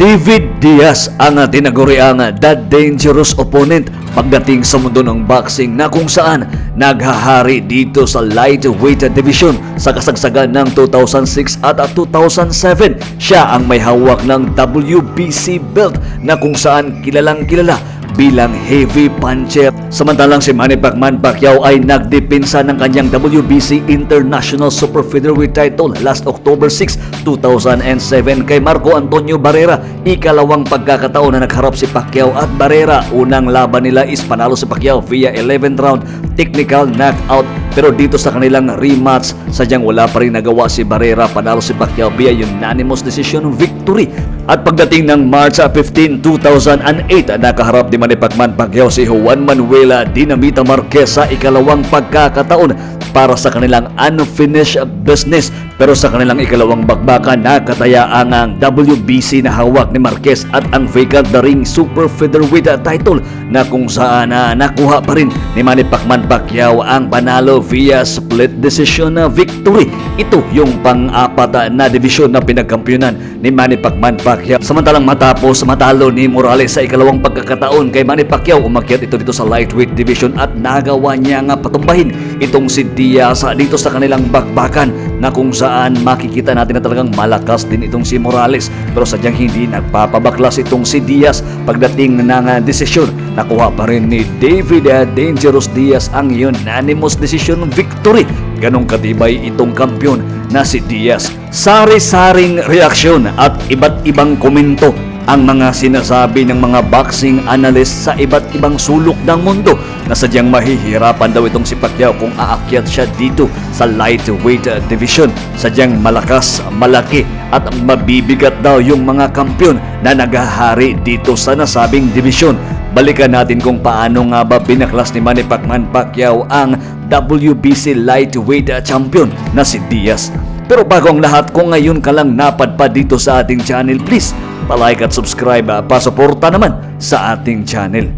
David Diaz ang tinaguriang the dangerous opponent pagdating sa mundo ng boxing na kung saan naghahari dito sa lightweight division sa kasagsagan ng 2006 at 2007. Siya ang may hawak ng WBC belt na kung saan kilalang kilala bilang heavy puncher. Samantalang si Manny Pacquiao ay nagdepensa ng kanyang WBC International Super Featherweight Title last October 6, 2007 kay Marco Antonio Barrera. Ikalawang pagkakataon na nagharap si Pacquiao at Barrera. Unang laban nila is panalo si Pacquiao via 11th round technical knockout. Pero dito sa kanilang rematch, sadyang wala pa rin nagawa si Barrera. Panalo si Pacquiao via unanimous decision victory. At pagdating ng March 15, 2008, nakaharap ni Manny Pacquiao si Juan Manuel Dinamita Marquez sa ikalawang pagkakataon para sa kanilang unfinished business. Pero sa kanilang ikalawang bakbakan, nakataya ang WBC na hawak ni Marquez at ang vacant the ring super featherweight title na kung saan nakuha pa rin ni Manny Pacquiao ang panalo via split decision victory. Ito yung pang-apat na division na pinagkampyonan ni Manny Pacquiao. Samantalang matapos matalo ni Morales sa ikalawang pagkakataon kay Manny Pacquiao, umakyat ito dito sa lightweight division at nagawa niya nga patumbahin itong si Diaz dito sa kanilang bakbakan na kung saan makikita natin na talagang malakas din itong si Morales. Pero sadyang hindi nagpapabaklas itong si Diaz pagdating ng desisyon. Nakuha pa rin ni David Dangerous Diaz ang unanimous decision victory. Ganong katibay itong kampiyon na si Diaz. Sari-saring reaksyon at iba't ibang komento ang mga sinasabi ng mga boxing analyst sa iba't ibang sulok ng mundo na sadyang mahihirapan daw itong si Pacquiao kung aakyat siya dito sa lightweight division. Sadyang malakas, malaki at mabibigat daw yung mga kampiyon na naghahari dito sa nasabing division. Balikan natin kung paano nga ba binaklas ni Manny Pacquiao ang WBC lightweight champion na si Diaz. Pero bago ang lahat, kung ngayon ka lang napadpad dito sa ating channel, please palike at subscribe, pasuporta naman sa ating channel.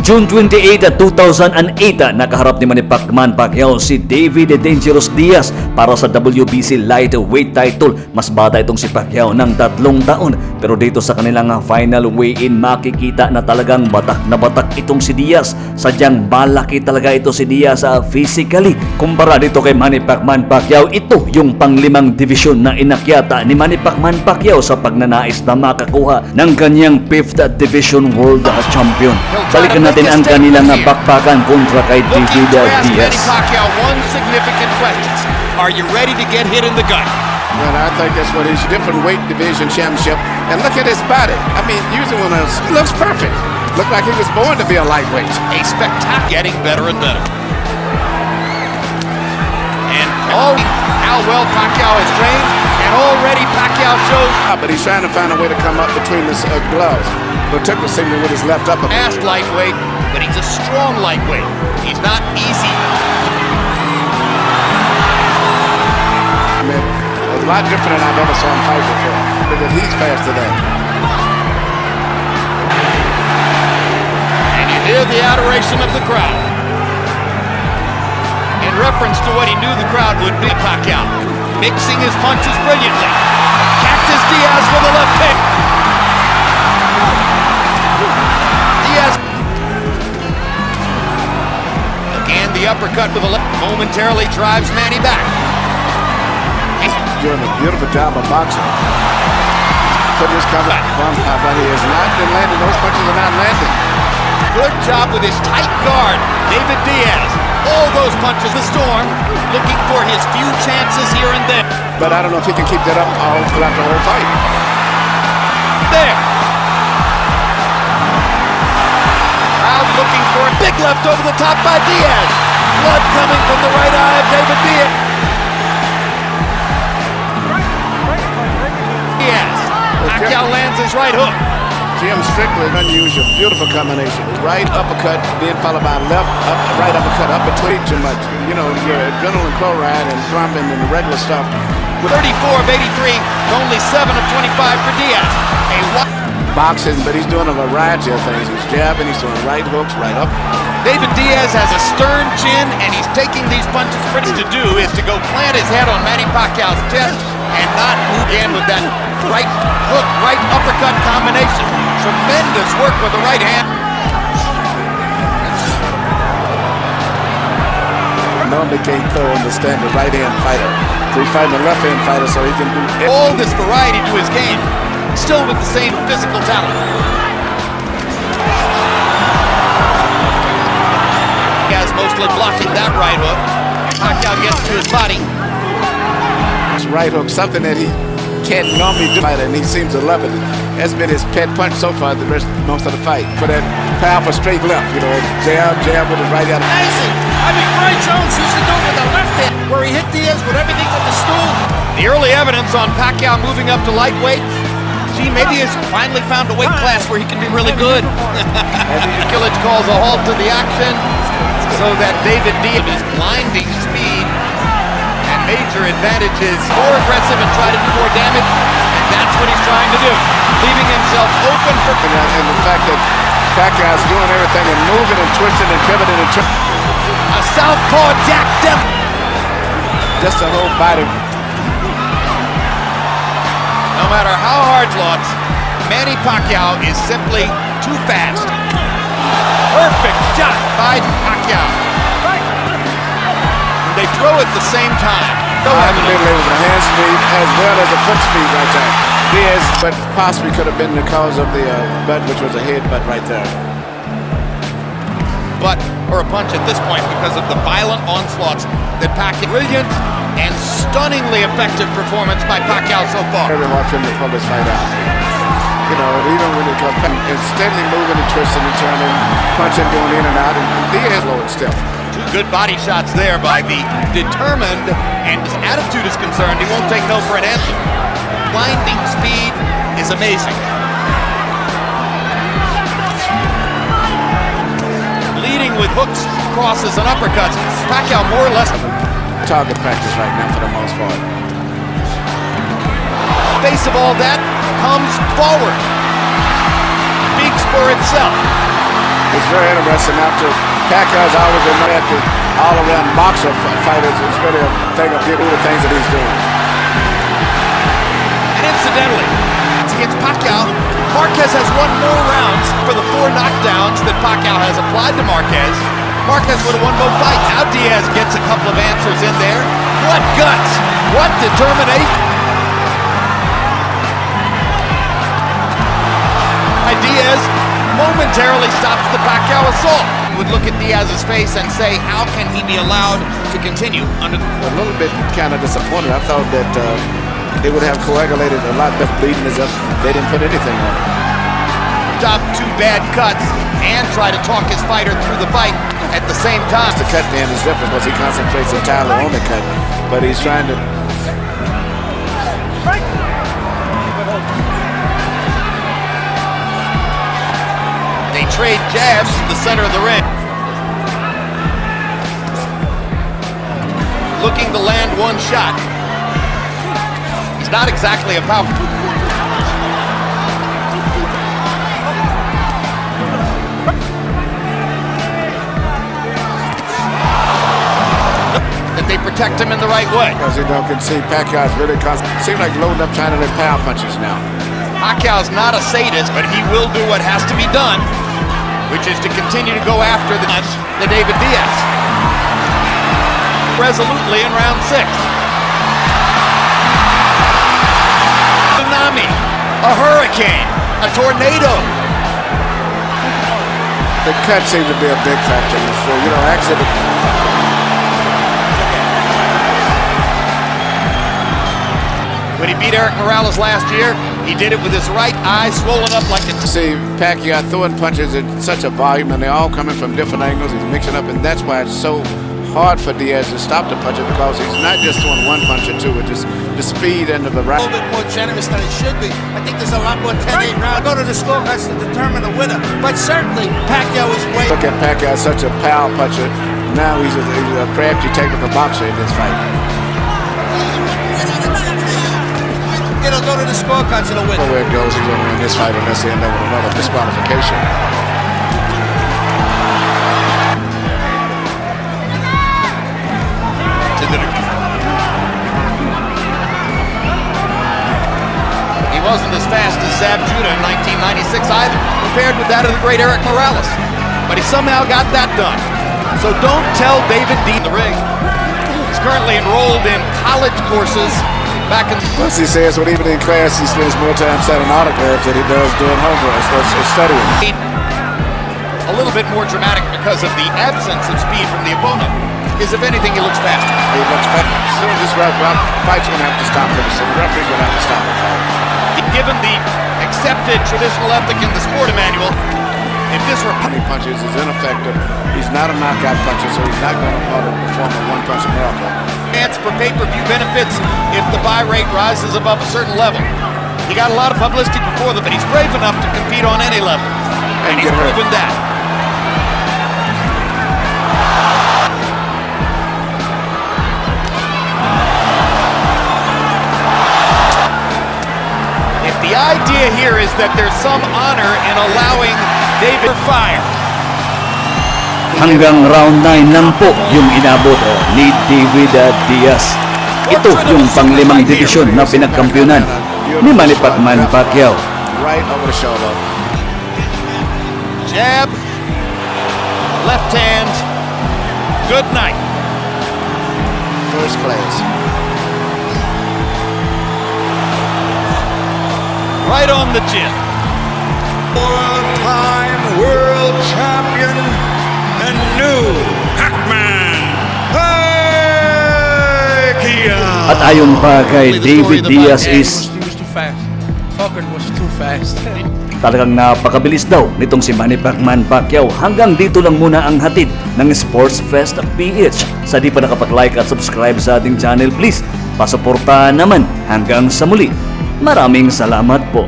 June 28, 2008, nakaharap ni Manny Pacquiao si David Dangerous Diaz para sa WBC lightweight title. Mas bata itong si Pacquiao ng 3 taon. Pero dito sa kanilang final weigh-in, makikita na talagang batak na batak itong si Diaz. Sadyang malaki talaga ito si Diaz physically. Kumpara dito kay Manny Pacquiao, ito yung pang-5 division na inakyata ni Manny Pacquiao sa pagnanais na makakuha ng kanyang 5th Division Wordl Champion. Balikan natin ang kanilang bakbakan kontra kay David Diaz. One significant question. Are you ready to get hit in the gut? Well, I think that's what his different weight division championship. And look at his body. I mean, usually when he looks perfect. Looked like he was born to be a lightweight. A spectacular, getting better and better. And how well Pacquiao is trained, and already Pacquiao shows. But he's trying to find a way to come up between the gloves. Particularly with his left upper. Fast lightweight, but he's a strong lightweight. He's not easy. I mean, a lot different than I've ever saw him fight before. But he's faster than. And you hear the adoration of the crowd. In reference to what he knew the crowd would be, Pacquiao mixing his punches brilliantly. Catches Diaz with a left kick. Diaz. Again, the uppercut with a left momentarily drives Manny back. Doing a beautiful job of boxing. Put his cover but he has not been landing. Those punches are not landing. Good job with his tight guard, David Diaz. All those punches, the storm, looking for his few chances here and there. But I don't know if he can keep that up all throughout the whole fight. There. Crowd looking for a big left over the top by Diaz. Blood coming from the right eye of David Diaz. Pacquiao lands his right hook. Jim Strickland unusual, beautiful combination. Right uppercut, then followed by right uppercut up between too much. You know, your adrenaline chloride and thrombin and the regular stuff. 34 of 83, only 7 of 25 for Diaz. Boxing, but he's doing a variety of things. He's jabbing, he's doing right hooks, right up. David Diaz has a stern chin, and he's taking these punches. Pretty to do is to go plant his head on Manny Pacquiao's chest and not move in with that right hook, right uppercut determination. Tremendous work with the right hand. Normally can't understand the right-hand fighter. So he's fighting the left-hand fighter so he can do All this variety to his game, still with the same physical talent. Diaz mostly blocking that right hook. Pacquiao gets to his body. his right hook, something that he can't normally do, and he seems to love it. That's been his pet punch so far most of the fight. For that powerful straight left, you know, jab with his right hand. Amazing. I mean, Roy Jones used to do it with the left hand, where he hit Diaz with everything with the stool. The early evidence on Pacquiao moving up to lightweight. Gee, maybe he's finally found a weight class where he can be really good. Kilic calls a halt to the action so that David Diaz is blinding speed and major advantages, more aggressive and try to do more damage, and that's what he's trying to do, leaving himself open for... And the fact that Pacquiao's doing everything and moving and twisting and pivoting and a southpaw Jack Dempsey. just a whole body. No matter how hard lots, Manny Pacquiao is simply too fast. Perfect shot by Pacquiao. They throw at the same time. With the hand speed as well as the foot speed right there. Diaz, but possibly could have been the cause of the butt, which was a headbutt right there. But, or a punch at this point because of the violent onslaughts that Pacquiao. Brilliant and stunningly effective performance by Pacquiao so far. Very hard for him to pull this fight out. You know, even when it comes, and steadily moving and twisting and turning, punching, going in and out, and Diaz low and still. Two good body shots there by the determined, and his attitude is concerned. He won't take no for an answer. Blinding speed is amazing. Leading with hooks, crosses, and uppercuts. Pacquiao more or less Target practice right now for the most part. Face of all that comes forward. Speaks for itself. It's very interesting after Pacquiao's always been after all-around boxer fighters. It's really a thing of the things that he's doing. And incidentally, against Pacquiao, Marquez has won more rounds for the 4 knockdowns that Pacquiao has applied to Marquez. Marquez would have won both fights. Now Diaz gets a couple of answers in there. What guts! What determination! Diaz momentarily stops the Pacquiao assault. You would look at Diaz's face and say, how can he be allowed to continue under the... A little bit kind of disappointed. I thought that they would have coagulated a lot better bleeding as if they didn't put anything on it. Stop 2 bad cuts and try to talk his fighter through the fight at the same time. The cut man is different because he concentrates entirely on the cut, but he's trying to... They trade jabs to the center of the ring. Looking to land one shot. It's not exactly a power. That they protect him in the right way. Because you can see Pacquiao's really seems like loading up trying to hit power punches now. Pacquiao's not a sadist, but he will do what has to be done, which is to continue to go after the David Diaz. Resolutely in round 6. Tsunami, a hurricane, a tornado. The cut seems to be a big factor. So, you know, actually... When he beat Eric Morales last year, he did it with his right eye swollen up like a... See Pacquiao throwing punches in such a volume, and they're all coming from different angles. He's mixing up, and that's why it's so hard for Diaz to stop the punches, because he's not just throwing one punch or two, it's just the speed and the variety. A little bit more generous than it should be. I think there's a lot more 10-8 rounds. Go to the scorecards to determine the winner. But certainly, Pacquiao is way... Look at Pacquiao, such a power puncher. Now he's a crafty technical boxer in this fight. It'll go to the scorecards, it'll win. Where it goes, he's going to win this fight unless they end up with another disqualification. He wasn't as fast as Zab Judah in 1996 either, compared with that of the great Eric Morales. But he somehow got that done. So don't tell David Diaz in the ring. He's currently enrolled in college courses back in... Plus he says when even in class he spends more time signing autographs than he does doing homework or studying. A little bit more dramatic because of the absence of speed from the opponent. Is if anything, he looks faster. He looks faster. Soon this fight's going to have to stop him. So the referee's going to have to stop him. Given the accepted traditional ethic in the sport manual, if this were... He punches is ineffective. He's not a knockout puncher, so he's not going to perform a one-punch miracle. Chance for pay-per-view benefits if the buy rate rises above a certain level. He got a lot of publicity before that, but he's brave enough to compete on any level. And he's proven that. If the idea here is that there's some honor in allowing David fire. Hanggang round 9 lang po yung inabot ni David Diaz. Ito yung panglimang divisyon na pinagkampiyonan ni Manny Pacquiao. Right over the shoulder. Jab, left hand, good night. First class. Right on the chin. Four-time world champion and new Pac-Man Pacquiao. At ayon pa kay David Diaz is He was too fast. Fucker was too fast. talagang napakabilis daw nitong si Manny Pacquiao. Hanggang dito lang muna ang hatid ng SportsFistPh. Sa di pa nakapag-like at subscribe sa ating channel, please pasuportahan naman hanggang sa muli. Maraming salamat po.